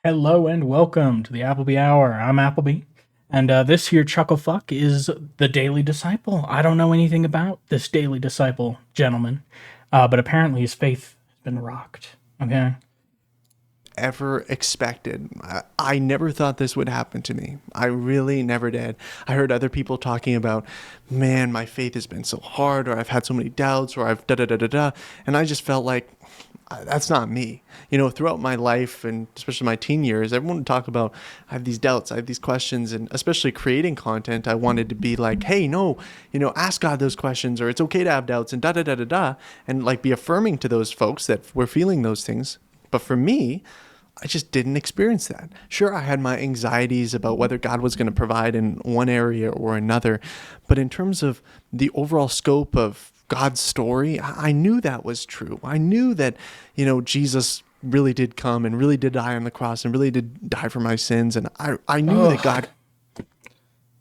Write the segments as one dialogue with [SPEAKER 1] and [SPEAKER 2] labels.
[SPEAKER 1] Hello and welcome to the Appleby Hour. I'm Appleby, and this here Chucklefuck is the Daily Disciple. I don't know anything about this Daily Disciple gentleman, but apparently his faith has been rocked. Okay.
[SPEAKER 2] Ever expected. I never thought this would happen to me. I really never did. I heard other people talking about, man, my faith has been so hard, or I've had so many doubts, or I've da da da da da. And I just felt like that's not me. Throughout my life and especially my teen years, everyone would talk about I have these doubts, I have these questions, and especially creating content, I wanted to be like, hey, no, ask God those questions, or it's okay to have doubts, and da da da da da, and like be affirming to those folks that were feeling those things. But for me, I just didn't experience that. Sure, I had my anxieties about whether God was going to provide in one area or another, but in terms of the overall scope of God's story, I knew that was true. I knew that, Jesus really did come and really did die on the cross and really did die for my sins. And I knew that
[SPEAKER 1] Ugh.
[SPEAKER 2] God.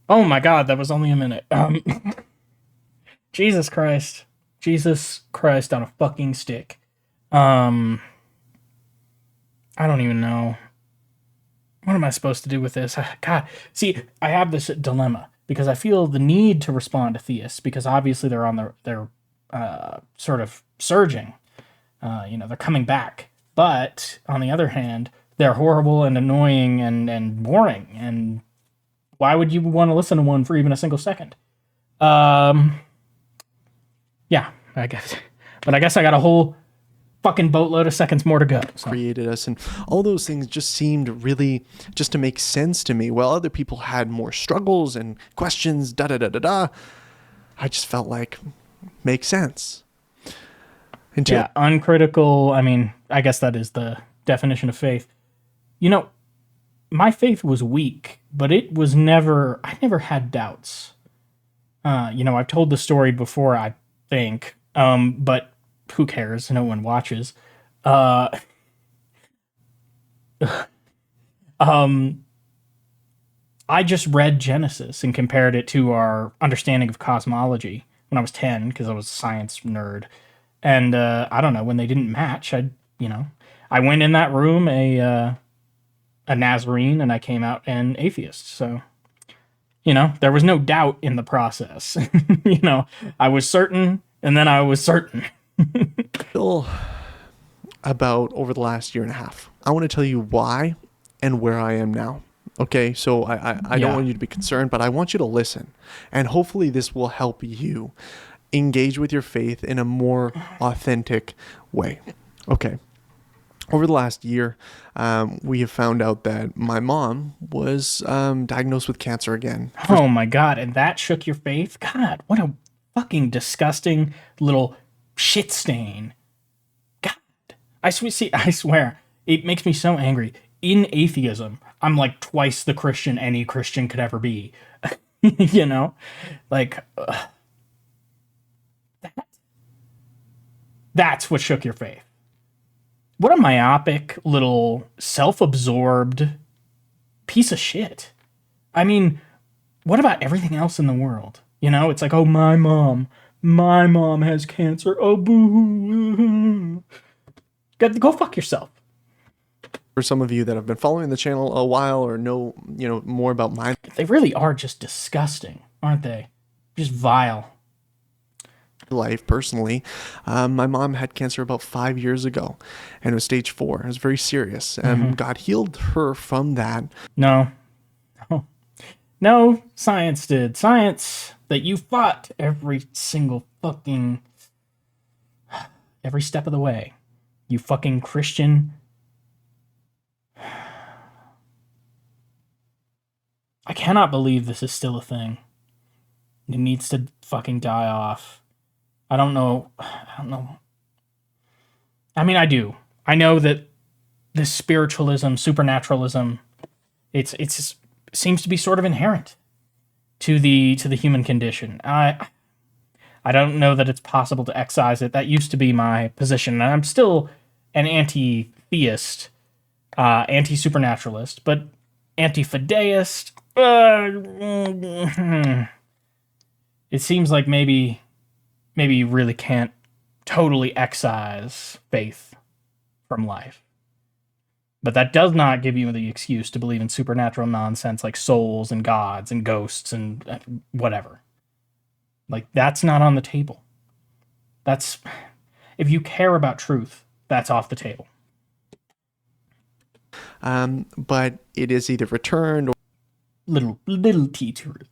[SPEAKER 1] Oh my God, that was only a minute. Jesus Christ, Jesus Christ on a fucking stick. Um, I don't even know. What am I supposed to do with this? God, see, I have this dilemma because I feel the need to respond to theists because obviously they're on their sort of surging. They're coming back. But on the other hand, they're horrible and annoying and boring. And why would you want to listen to one for even a single second? Um, yeah, I guess. But I guess I got a whole fucking boatload of seconds more to go. So
[SPEAKER 2] Created us, and all those things just seemed really just to make sense to me, while other people had more struggles and questions, da da da da da. I just felt like makes sense until
[SPEAKER 1] yeah, uncritical. I mean, I guess that is the definition of faith. You know, my faith was weak, but it was never. I never had doubts. I've told the story before, I think, but who cares? No one watches. Uh, um, I just read Genesis and compared it to our understanding of cosmology when I was 10 because I was a science nerd. And I don't know, when they didn't match, you know, I went in that room a Nazarene and I came out an atheist. So, there was no doubt in the process. I was certain and then I was certain.
[SPEAKER 2] about over the last year and a half. I want to tell you why and where I am now. Okay, so I don't
[SPEAKER 1] Yeah.
[SPEAKER 2] want you to be concerned, but I want you to listen. And hopefully, this will help you engage with your faith in a more authentic way. Okay, over the last year, we have found out that my mom was diagnosed with cancer again. For
[SPEAKER 1] Oh my God. And that shook your faith? God, what a fucking disgusting little shit stain. God. I swear, it makes me so angry. In atheism, I'm like twice the Christian any Christian could ever be. you know? Like, that's what shook your faith. What a myopic little self-absorbed piece of shit. I mean, what about everything else in the world? It's like, oh, my mom has cancer. Oh, boo. Go fuck yourself.
[SPEAKER 2] some of you that have been following the channel a while or know more about my
[SPEAKER 1] They really are just disgusting, aren't they? Just vile.
[SPEAKER 2] life personally, my mom had cancer about 5 years ago, and it was stage 4. It was very serious, and God healed her from that.
[SPEAKER 1] No, no, no. Science did. Science that you fought every single fucking every step of the way. You fucking Christian. I cannot believe this is still a thing. It needs to fucking die off. I don't know. I don't know. I mean, I do. I know that this spiritualism, supernaturalism, it's seems to be sort of inherent to the human condition. I don't know that it's possible to excise it. That used to be my position, and I'm still an anti-theist, anti-supernaturalist, but anti-fideist. It seems like maybe you really can't totally excise faith from life. But that does not give you the excuse to believe in supernatural nonsense like souls and gods and ghosts and whatever. Like, that's not on the table. That's, if you care about truth, that's off the table.
[SPEAKER 2] But it is either returned
[SPEAKER 1] Little T truth.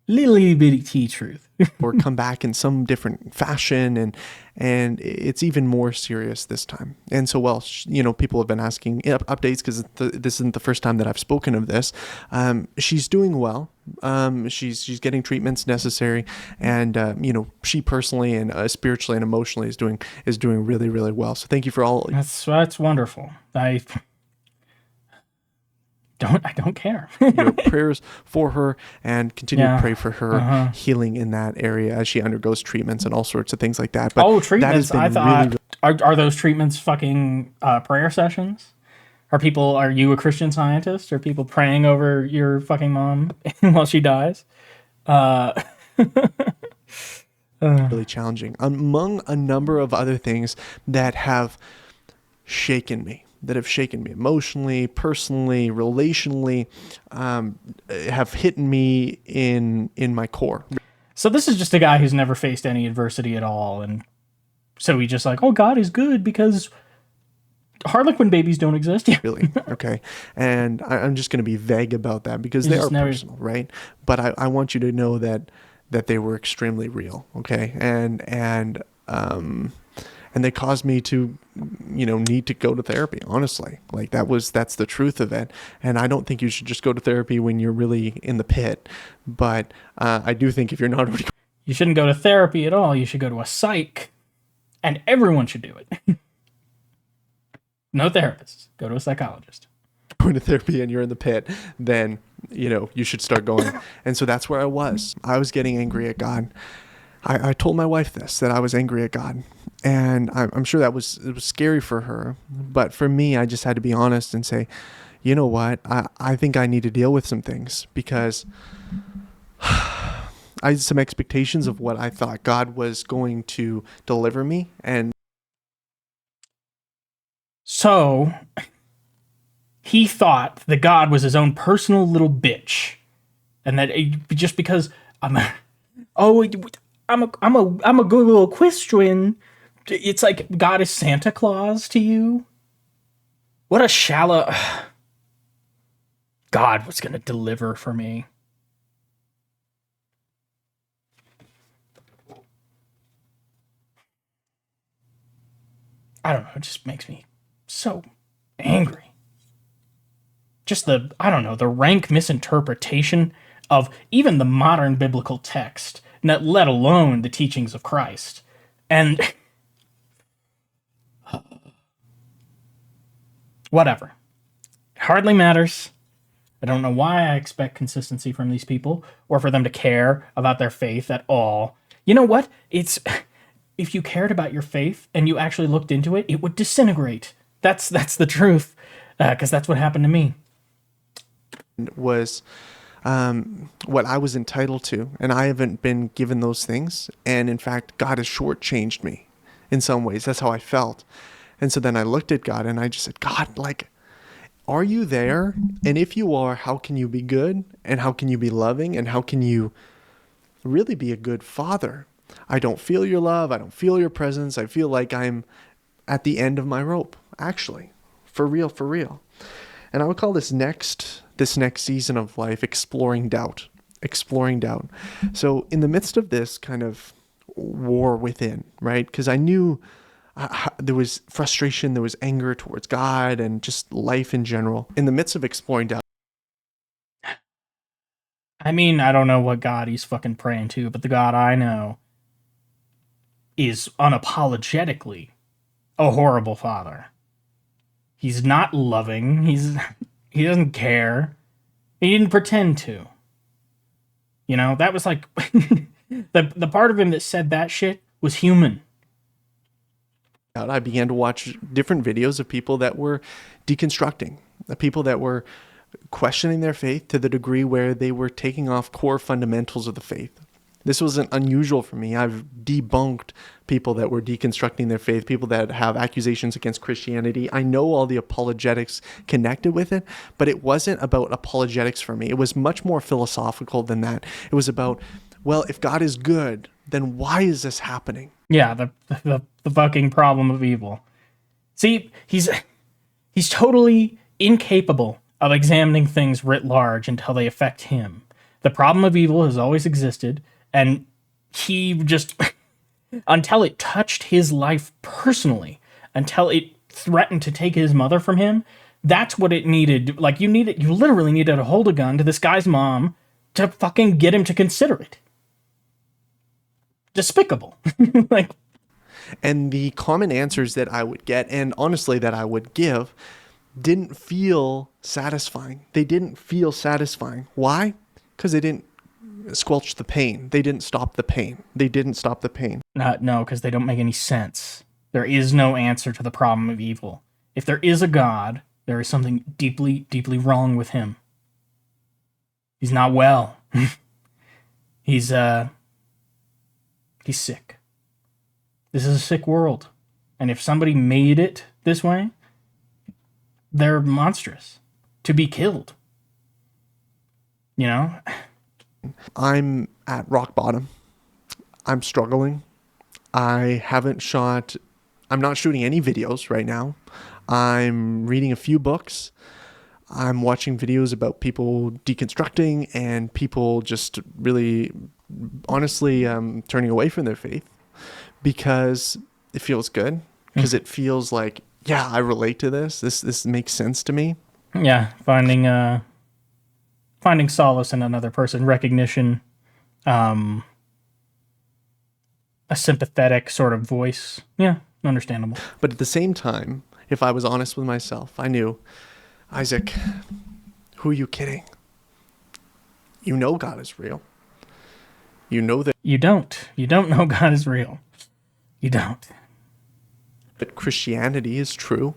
[SPEAKER 1] Little bitty T truth.
[SPEAKER 2] or come back in some different fashion, and it's even more serious this time. And so, well, people have been asking updates because this isn't the first time that I've spoken of this. She's doing well. She's getting treatments necessary, and she personally and spiritually and emotionally is doing really, really well. So thank you for all.
[SPEAKER 1] That's wonderful. I don't care.
[SPEAKER 2] Prayers for her, and continue to pray for her healing in that area as she undergoes treatments and all sorts of things like that. But
[SPEAKER 1] treatments! I thought, are those treatments fucking prayer sessions? Are you a Christian Scientist? Are people praying over your fucking mom while she dies?
[SPEAKER 2] Really challenging, among a number of other things that have shaken me emotionally, personally, relationally, have hit me in my core.
[SPEAKER 1] So this is just a guy who's never faced any adversity at all, and so he's just like, oh, God is good because Harlequin babies don't exist. Yeah.
[SPEAKER 2] Really? Okay. And I'm just going to be vague about that because they are personal, right? But I want you to know that they were extremely real. Okay. And they caused me to, need to go to therapy, honestly. Like that's the truth of it. And I don't think you should just go to therapy when you're really in the pit. But I do think if you're not already...
[SPEAKER 1] You shouldn't go to therapy at all. You should go to a psych. And everyone should do it. No therapists. Go to a psychologist.
[SPEAKER 2] Going to therapy and you're in the pit, then, you should start going. And so that's where I was. I was getting angry at God. I told my wife that I was angry at God. And I'm sure it was scary for her. But for me, I just had to be honest and say, you know what? I think I need to deal with some things because I had some expectations of what I thought God was going to deliver me. And
[SPEAKER 1] so he thought that God was his own personal little bitch. And that just because I'm a good little equestrian, it's like God is Santa Claus to you. What a shallow... God was going to deliver for me. I don't know, it just makes me so angry. Just the rank misinterpretation of even the modern biblical text, let alone the teachings of Christ. And whatever. It hardly matters. I don't know why I expect consistency from these people or for them to care about their faith at all. You know what? If you cared about your faith and you actually looked into it, it would disintegrate. That's the truth, because that's what happened to me.
[SPEAKER 2] Was what I was entitled to, and I haven't been given those things. And in fact, God has shortchanged me in some ways. That's how I felt. And so then I looked at God and I just said, God, are you there? And if you are, how can you be good? And how can you be loving? And how can you really be a good father? I don't feel your love. I don't feel your presence. I feel like I'm at the end of my rope, actually, for real. And I would call this next season of life exploring doubt. So in the midst of this kind of war within, right? Because I knew there was frustration, there was anger towards God and just life in general. In the midst of exploring doubt.
[SPEAKER 1] I mean, I don't know what God he's fucking praying to, but the God I know is unapologetically a horrible father. He's not loving. He doesn't care. He didn't pretend to. That was like the part of him that said that shit was human.
[SPEAKER 2] I began to watch different videos of people that were deconstructing, the people that were questioning their faith to the degree where they were taking off core fundamentals of the faith. This wasn't unusual for me. I've debunked people that were deconstructing their faith, people that have accusations against Christianity. I know all the apologetics connected with it, but it wasn't about apologetics for me. It was much more philosophical than that. It was about, well, if God is good, then why is this happening?
[SPEAKER 1] Yeah, the fucking problem of evil. See, he's totally incapable of examining things writ large until they affect him. The problem of evil has always existed, and he just, until it touched his life personally, until it threatened to take his mother from him, that's what it needed. Like, you literally needed to hold a gun to this guy's mom to fucking get him to consider it. Despicable. Like,
[SPEAKER 2] and the common answers that I would get, and honestly that I would give, didn't feel satisfying. They didn't feel satisfying. Why? Because they didn't squelch the pain. They didn't stop the pain. They didn't stop the pain.
[SPEAKER 1] No, because they don't make any sense. There is no answer to the problem of evil. If there is a God, there is something deeply, deeply wrong with him. He's not well. He's sick. This is a sick world. And if somebody made it this way, they're monstrous. To be killed. You know?
[SPEAKER 2] I'm at rock bottom. I'm struggling. I'm not shooting any videos right now. I'm reading a few books. I'm watching videos about people deconstructing and people just really, honestly, turning away from their faith because it feels good. Because it feels like, yeah, I relate to this. This makes sense to me.
[SPEAKER 1] Yeah, finding solace in another person, recognition, a sympathetic sort of voice. Yeah, understandable.
[SPEAKER 2] But at the same time, if I was honest with myself, I knew, Isaac, who are you kidding? You know God is real. You know that.
[SPEAKER 1] You don't know God is real. You don't.
[SPEAKER 2] But Christianity is true.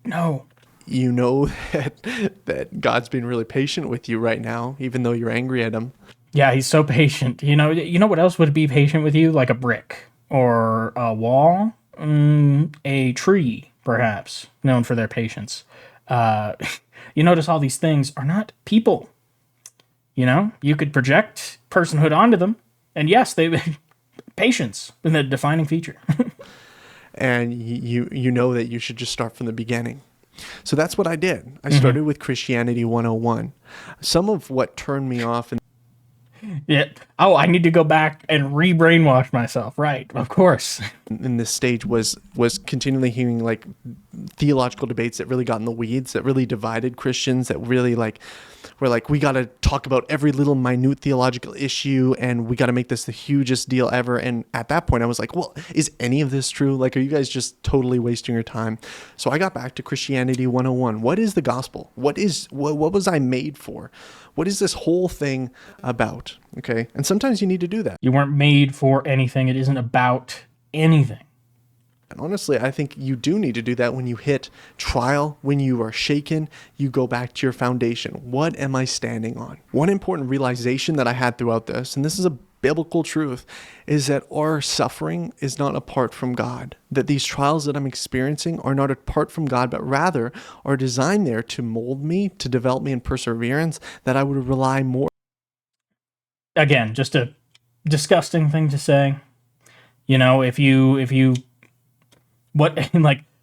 [SPEAKER 1] No.
[SPEAKER 2] You know that God's been really patient with you right now, even though you're angry at him.
[SPEAKER 1] Yeah, he's so patient. You know what else would be patient with you? Like a brick or a wall, a tree, perhaps, known for their patience. You notice all these things are not people. You know, you could project personhood onto them, and yes, patience is the defining feature.
[SPEAKER 2] And you know that you should just start from the beginning. So that's what I did. I started with Christianity 101. Some of what turned me off.
[SPEAKER 1] Yeah. Oh, I need to go back and re-brainwash myself. Right. Of course.
[SPEAKER 2] In this stage was continually hearing like theological debates that really got in the weeds, that really divided Christians, that really were like, we got to talk about every little minute theological issue and we got to make this the hugest deal ever. And at that point I was like, well, is any of this true? Like, are you guys just totally wasting your time? So I got back to Christianity 101. What is the gospel? What was I made for? What is this whole thing about? Okay. And sometimes you need to do that.
[SPEAKER 1] You weren't made for anything. It isn't about anything.
[SPEAKER 2] And honestly, I think you do need to do that when you hit trial, when you are shaken, you go back to your foundation. What am I standing on? One important realization that I had throughout this, and this is a biblical truth, is that our suffering is not apart from God. That these trials that I'm experiencing are not apart from God, but rather are designed there to mold me, to develop me in perseverance, that I would rely more.
[SPEAKER 1] Again, just a disgusting thing to say. You know,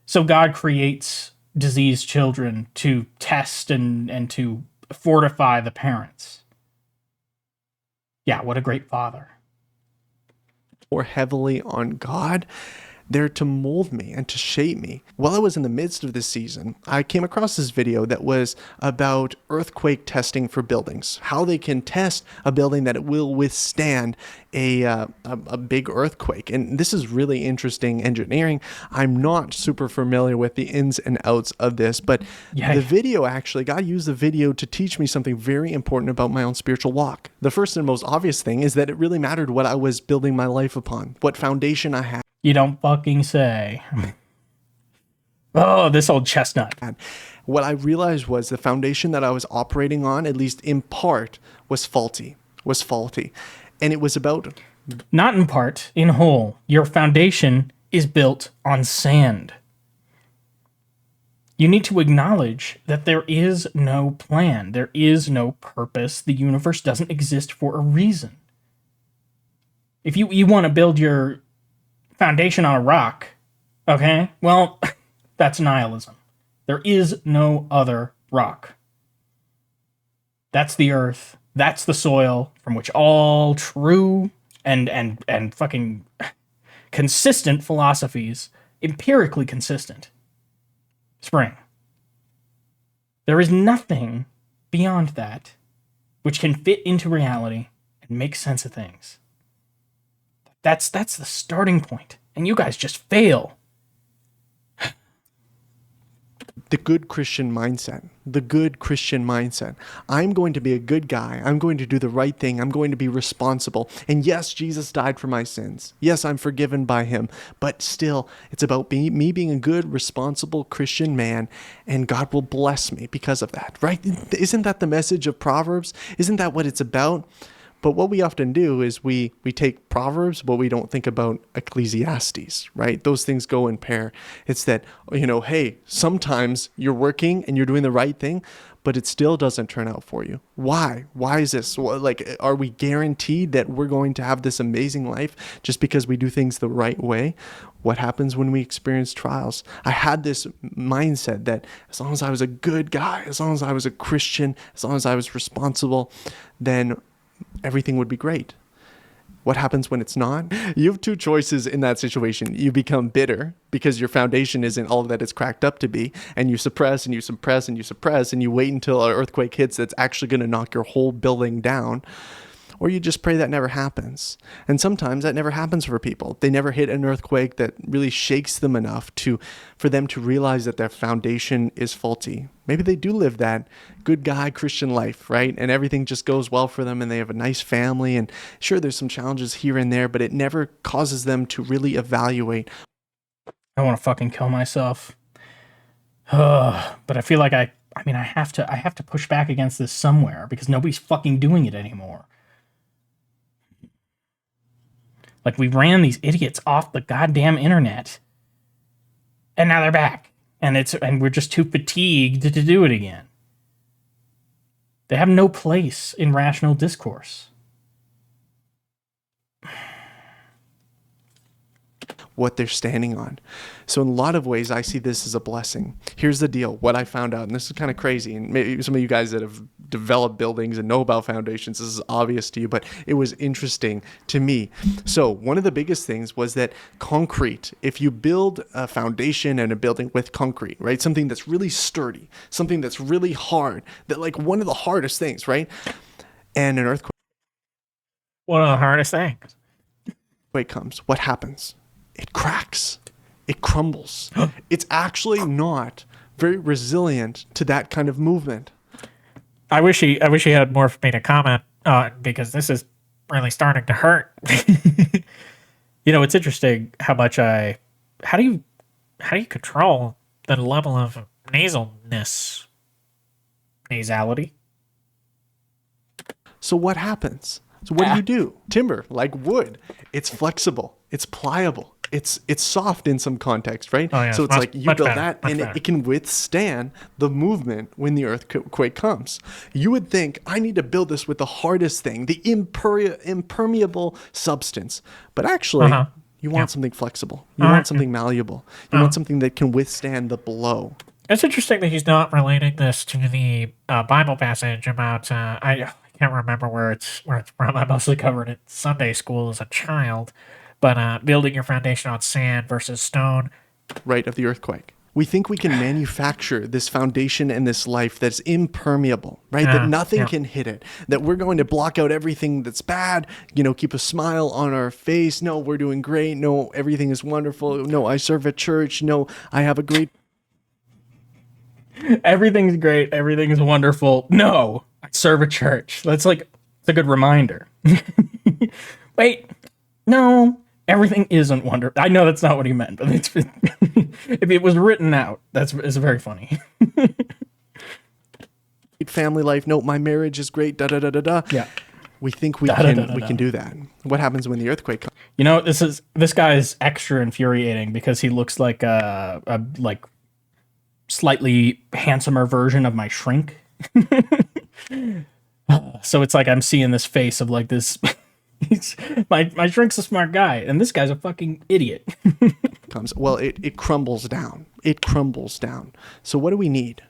[SPEAKER 1] so God creates diseased children to test and to fortify the parents. Yeah, what a great father.
[SPEAKER 2] More heavily on God, there to mold me and to shape me. While I was in the midst of this season, I came across this video that was about earthquake testing for buildings, how they can test a building that it will withstand a big earthquake. And this is really interesting engineering. I'm not super familiar with the ins and outs of this, but the video actually, God used the video to teach me something very important about my own spiritual walk. The first and most obvious thing is that it really mattered what I was building my life upon, what foundation I had.
[SPEAKER 1] You don't fucking say. Oh, this old chestnut.
[SPEAKER 2] What I realized was the foundation that I was operating on, at least in part, was faulty, was faulty. And it was about
[SPEAKER 1] Not in part, in whole. Your foundation is built on sand. You need to acknowledge that there is no plan. There is no purpose. The universe doesn't exist for a reason. If you want to build your foundation on a rock, okay, well, that's nihilism. There is no other rock. That's the earth. That's the soil from which all true and fucking consistent philosophies, empirically consistent, spring. There is nothing beyond that which can fit into reality and make sense of things. That's the starting point, and you guys just fail.
[SPEAKER 2] the good Christian mindset. The good Christian mindset. I'm going to be a good guy. I'm going to do the right thing. I'm going to be responsible. And yes, Jesus died for my sins. Yes, I'm forgiven by him. But still, it's about me being a good, responsible Christian man, and God will bless me because of that, right? Isn't that the message of Proverbs? Isn't that what it's about? But what we often do is we take Proverbs, but we don't think about Ecclesiastes, right? Those things go in pair. It's that, hey, sometimes you're working and you're doing the right thing, but it still doesn't turn out for you. Why? Why is this? Like, are we guaranteed that we're going to have this amazing life just because we do things the right way? What happens when we experience trials? I had this mindset that as long as I was a good guy, as long as I was a Christian, as long as I was responsible, then everything would be great. What happens when it's not? You have two choices in that situation. You become bitter because your foundation isn't all that it's cracked up to be, and you suppress and you suppress and you suppress, and you wait until an earthquake hits that's actually going to knock your whole building down. Or you just pray that never happens. And sometimes that never happens for people. They never hit an earthquake that really shakes them enough for them to realize that their foundation is faulty. Maybe they do live that good guy Christian life, right? And everything just goes well for them, and they have a nice family. And sure, there's some challenges here and there, but it never causes them to really evaluate.
[SPEAKER 1] I want to fucking kill myself. But I feel like I have to push back against this somewhere because nobody's fucking doing it anymore. Like, we ran these idiots off the goddamn internet, and now they're back, and we're just too fatigued to do it again. They have no place in rational discourse.
[SPEAKER 2] What they're standing on. So in a lot of ways, I see this as a blessing. Here's the deal. What I found out, and this is kind of crazy, and maybe some of you guys that have developed buildings and know about foundations, this is obvious to you, but it was interesting to me. So one of the biggest things was that concrete, if you build a foundation and a building with concrete, right? Something that's really sturdy, something that's really hard, that like one of the hardest things, right? And an earthquake.
[SPEAKER 1] One of the hardest things.
[SPEAKER 2] Comes, what happens? It cracks. It crumbles. It's actually not very resilient to that kind of movement.
[SPEAKER 3] I wish he had more for me to comment on, because this is really starting to hurt.
[SPEAKER 1] It's interesting how much
[SPEAKER 3] how do you control the level of nasality?
[SPEAKER 2] So what happens? So what do? Timber, like wood, it's flexible, it's pliable. It's soft in some context, right?
[SPEAKER 3] Oh, yeah,
[SPEAKER 2] so it's like you build that and
[SPEAKER 3] it
[SPEAKER 2] can withstand the movement when the earthquake comes. You would think, I need to build this with the hardest thing, the impermeable substance. But actually, you want something flexible. You want something malleable. You want something that can withstand the blow.
[SPEAKER 3] It's interesting that he's not relating this to the Bible passage about, I can't remember where it's from. I mostly covered it Sunday school as a child. But building your foundation on sand versus stone.
[SPEAKER 2] Right, of the earthquake. We think we can manufacture this foundation and this life that's impermeable, right? That nothing can hit it. That we're going to block out everything that's bad, keep a smile on our face. No, we're doing great. No, everything is wonderful. No, I serve at church. No, I have a great...
[SPEAKER 1] Everything's great. Everything is wonderful. No, I serve a church. It's a good reminder. Wait, no. Everything isn't wonderful. I know that's not what he meant, but if it was written out, it's very funny.
[SPEAKER 2] Family life. No, my marriage is great. Da da da da da.
[SPEAKER 1] Yeah.
[SPEAKER 2] We think we can do that. What happens when the earthquake comes?
[SPEAKER 1] You know, this guy's extra infuriating because he looks like a like slightly handsomer version of my shrink. So it's like I'm seeing this face of like this. My shrink's a smart guy, and this guy's a fucking idiot.
[SPEAKER 2] Well, it crumbles down. It crumbles down. So what do we need?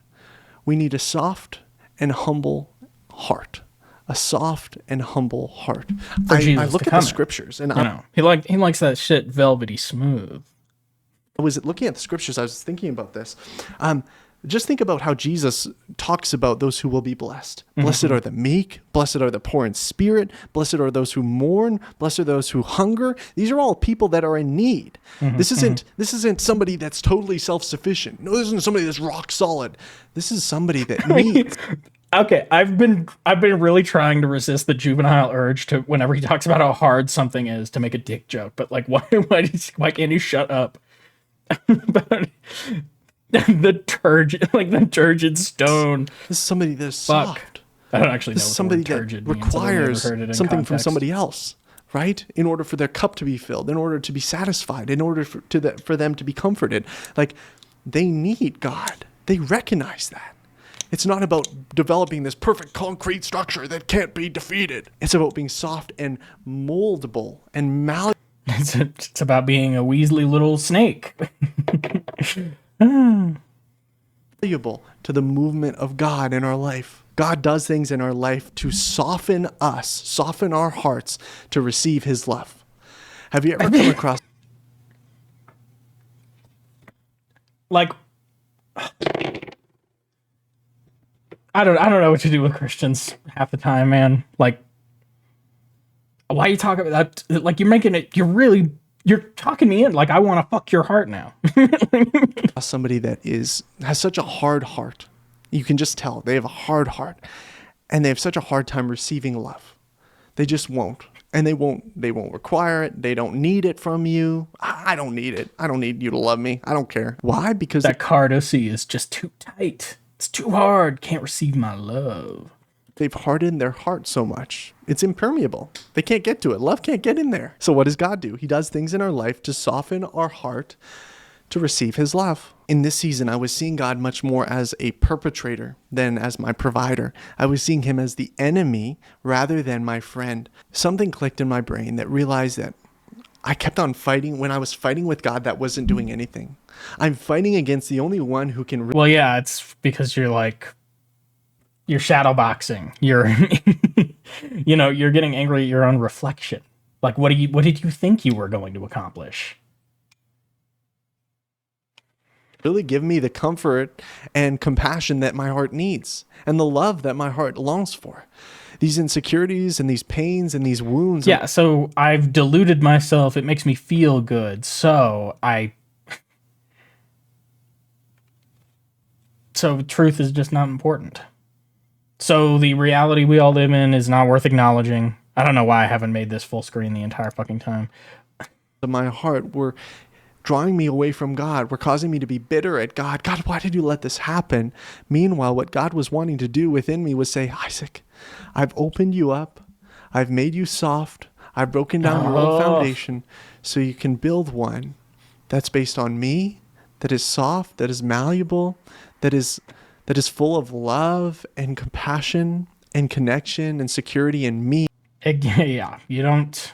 [SPEAKER 2] We need a soft and humble heart. A soft and humble heart. I look at the scriptures, and
[SPEAKER 1] he likes that shit velvety smooth.
[SPEAKER 2] I was looking at the scriptures. I was thinking about this. Just think about how Jesus talks about those who will be blessed. Blessed are the meek. Blessed are the poor in spirit. Blessed are those who mourn. Blessed are those who hunger. These are all people that are in need. This isn't somebody that's totally self-sufficient. No, this isn't somebody that's rock solid. This is somebody that needs.
[SPEAKER 1] Okay, I've been really trying to resist the juvenile urge to, whenever he talks about how hard something is, to make a dick joke. But like, why can't you shut up? But the turgid stone.
[SPEAKER 2] This is somebody that's soft.
[SPEAKER 1] I don't actually know.
[SPEAKER 2] This is somebody that requires something from somebody else, right? In order for their cup to be filled, in order to be satisfied, in order for them to be comforted. Like, they need God. They recognize that. It's not about developing this perfect concrete structure that can't be defeated. It's about being soft and moldable and malleable.
[SPEAKER 1] It's about being a Weasley little snake.
[SPEAKER 2] Valuable to the movement of God in our life. God does things in our life to soften us, soften our hearts to receive his love. Have you ever come across
[SPEAKER 1] like, I don't know what to do with Christians half the time, man. Like, why are you talking about that? Like, you're talking me in. Like, I want to fuck your heart now.
[SPEAKER 2] Somebody that has such a hard heart. You can just tell they have a hard heart, and they have such a hard time receiving love. They just won't, and they won't require it. They don't need it from you. I don't need it. I don't need you to love me. I don't care. Why? Because
[SPEAKER 1] that cardosi is just too tight. It's too hard. Can't receive my love.
[SPEAKER 2] They've hardened their heart so much. It's impermeable. They can't get to it. Love can't get in there. So what does God do? He does things in our life to soften our heart to receive his love. In this season, I was seeing God much more as a perpetrator than as my provider. I was seeing him as the enemy rather than my friend. Something clicked in my brain that realized that I kept on fighting. When I was fighting with God, that wasn't doing anything. I'm fighting against the only one who can...
[SPEAKER 1] Well, yeah, it's because you're shadow boxing. You're you're getting angry at your own reflection. Like, what did you think you were going to accomplish?
[SPEAKER 2] Really give me the comfort and compassion that my heart needs and the love that my heart longs for. These insecurities and these pains and these wounds.
[SPEAKER 1] Yeah, so I've deluded myself. It makes me feel good. So truth is just not important. So the reality we all live in is not worth acknowledging. I don't know why I haven't made this full screen the entire fucking time.
[SPEAKER 2] My heart were drawing me away from God. Were causing me to be bitter at God. God, why did you let this happen? Meanwhile, what God was wanting to do within me was say, Isaac, I've opened you up. I've made you soft. I've broken down your old foundation so you can build one that's based on me, that is soft, that is malleable, that is full of love and compassion and connection and security in me.
[SPEAKER 1] Yeah, you don't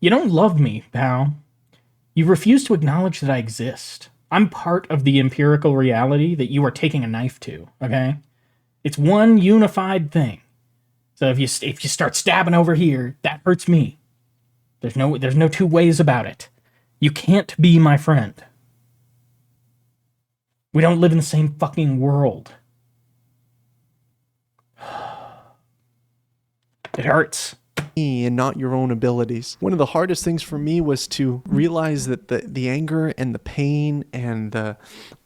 [SPEAKER 1] love me, pal. You refuse to acknowledge that I exist. I'm part of the empirical reality that you are taking a knife to, okay? It's one unified thing. So if you start stabbing over here, that hurts me. There's no two ways about it. You can't be my friend. We don't live in the same fucking world. It hurts.
[SPEAKER 2] And not your own abilities. One of the hardest things for me was to realize that the anger and the pain and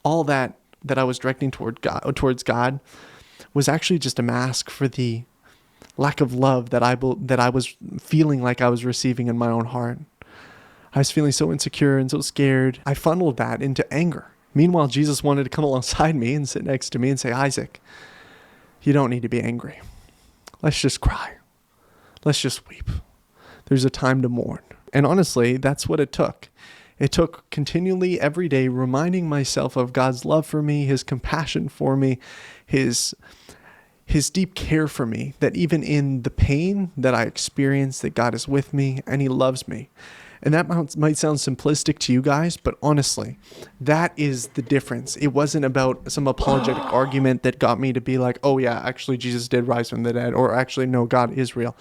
[SPEAKER 2] all that I was directing towards God was actually just a mask for the lack of love that I was feeling like I was receiving in my own heart. I was feeling so insecure and so scared. I funneled that into anger. Meanwhile, Jesus wanted to come alongside me and sit next to me and say, Isaac, you don't need to be angry. Let's just cry. let's just weep. There's a time to mourn. And honestly, that's what it took. It took continually every day reminding myself of God's love for me, his compassion for me, his deep care for me, that even in the pain that I experience, that God is with me and he loves me. And that might sound simplistic to you guys, but honestly, that is the difference. It wasn't about some apologetic argument that got me to be like, oh yeah, actually Jesus did rise from the dead, or actually no, God is real.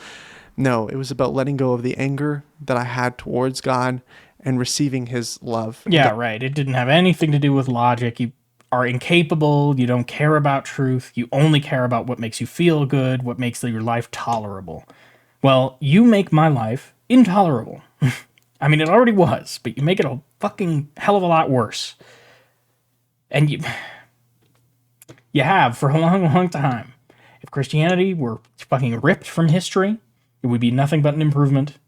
[SPEAKER 2] No, it was about letting go of the anger that I had towards God and receiving his love.
[SPEAKER 1] Yeah, right. It didn't have anything to do with logic. You are incapable. You don't care about truth. You only care about what makes you feel good, what makes your life tolerable. Well, you make my life intolerable. I mean, it already was, but you make it a fucking hell of a lot worse. And you have for a long, long time. If Christianity were fucking ripped from history, it would be nothing but an improvement.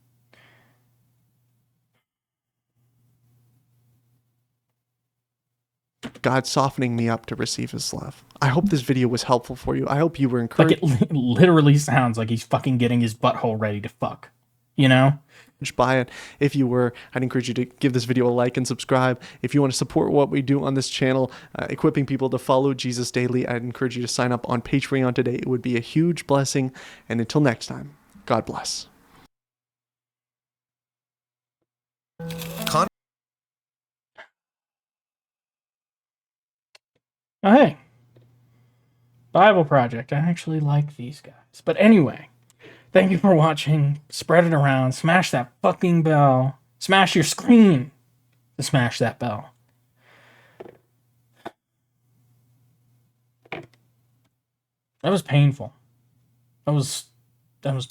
[SPEAKER 2] God softening me up to receive his love. I hope this video was helpful for you. I hope you were encouraged.
[SPEAKER 1] Like, it literally sounds like he's fucking getting his butthole ready to fuck. You know?
[SPEAKER 2] By it. If you were, I'd encourage you to give this video a like and subscribe. If you want to support what we do on this channel, equipping people to follow Jesus daily, I'd encourage you to sign up on Patreon today. It would be a huge blessing. And until next time, God bless.
[SPEAKER 1] Oh, hey. Bible Project. I actually like these guys. But anyway, thank you for watching. Spread it around. Smash that fucking bell. Smash your screen to smash that bell. That was painful. That was